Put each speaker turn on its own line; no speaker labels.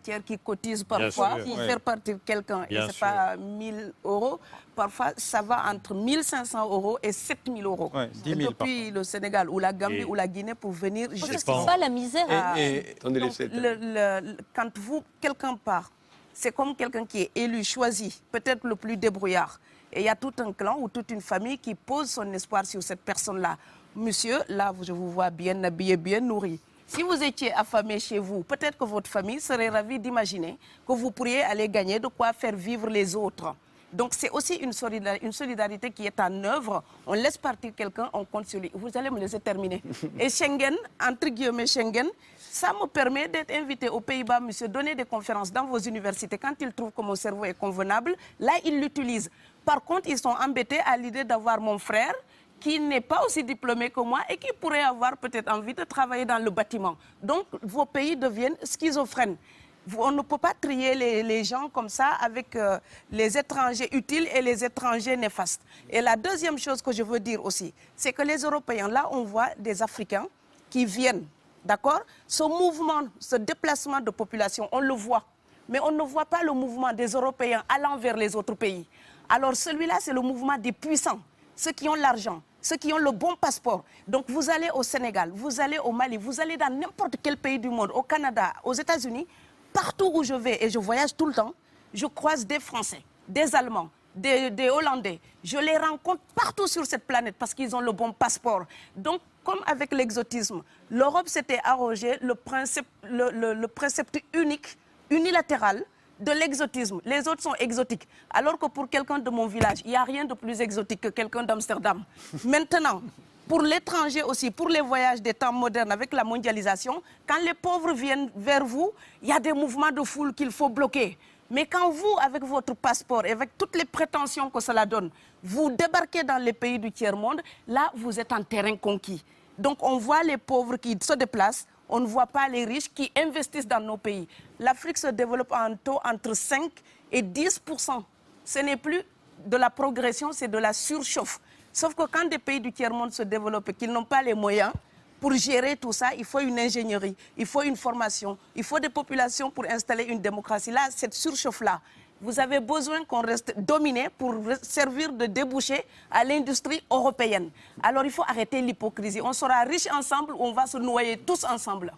entière qui cotise parfois pour faire partir quelqu'un. Et ce n'est pas 1 000 €. Parfois, ça va entre 1 500 € et 7 000 €.
Ouais, 10 000
depuis le Sénégal ou la Gambie ou la Guinée pour venir
juste. C'est pas la misère.
Quand quelqu'un part, c'est comme quelqu'un qui est élu, choisi, peut-être le plus débrouillard. Et il y a tout un clan ou toute une famille qui pose son espoir sur cette personne-là. Monsieur, là, je vous vois bien habillé, bien nourri. Si vous étiez affamé chez vous, peut-être que votre famille serait ravie d'imaginer que vous pourriez aller gagner de quoi faire vivre les autres. Donc c'est aussi une solidarité qui est en œuvre. On laisse partir quelqu'un, on compte sur lui. Vous allez me laisser terminer. Et Schengen, entre guillemets Schengen, ça me permet d'être invité aux Pays-Bas, monsieur, donner des conférences dans vos universités. Quand ils trouvent que mon cerveau est convenable, là, ils l'utilisent. Par contre, ils sont embêtés à l'idée d'avoir mon frère qui n'est pas aussi diplômé que moi et qui pourrait avoir peut-être envie de travailler dans le bâtiment. Donc, vos pays deviennent schizophrènes. On ne peut pas trier les gens comme ça avec les étrangers utiles et les étrangers néfastes. Et la deuxième chose que je veux dire aussi, c'est que les Européens, là, on voit des Africains qui viennent, d'accord? Ce mouvement, ce déplacement de population, on le voit. Mais on ne voit pas le mouvement des Européens allant vers les autres pays. Alors celui-là, c'est le mouvement des puissants, ceux qui ont l'argent, ceux qui ont le bon passeport. Donc vous allez au Sénégal, vous allez au Mali, vous allez dans n'importe quel pays du monde, au Canada, aux États-Unis, partout où je vais, et je voyage tout le temps, je croise des Français, des Allemands, des Hollandais. Je les rencontre partout sur cette planète parce qu'ils ont le bon passeport. Donc, comme avec l'exotisme, l'Europe s'était arrogé le précepte unique, unilatéral, de l'exotisme. Les autres sont exotiques. Alors que pour quelqu'un de mon village, il n'y a rien de plus exotique que quelqu'un d'Amsterdam. Maintenant, pour l'étranger aussi, pour les voyages des temps modernes avec la mondialisation, quand les pauvres viennent vers vous, il y a des mouvements de foule qu'il faut bloquer. Mais quand vous, avec votre passeport et avec toutes les prétentions que cela donne, vous débarquez dans les pays du tiers-monde, là, vous êtes en terrain conquis. Donc, on voit les pauvres qui se déplacent, on ne voit pas les riches qui investissent dans nos pays. L'Afrique se développe à un taux entre 5 et 10%. Ce n'est plus de la progression, c'est de la surchauffe. Sauf que quand des pays du tiers-monde se développent et qu'ils n'ont pas les moyens pour gérer tout ça, il faut une ingénierie, il faut une formation, il faut des populations pour installer une démocratie. Là, cette surchauffe-là, vous avez besoin qu'on reste dominé pour servir de débouché à l'industrie européenne. Alors il faut arrêter l'hypocrisie. On sera riches ensemble ou on va se noyer tous ensemble.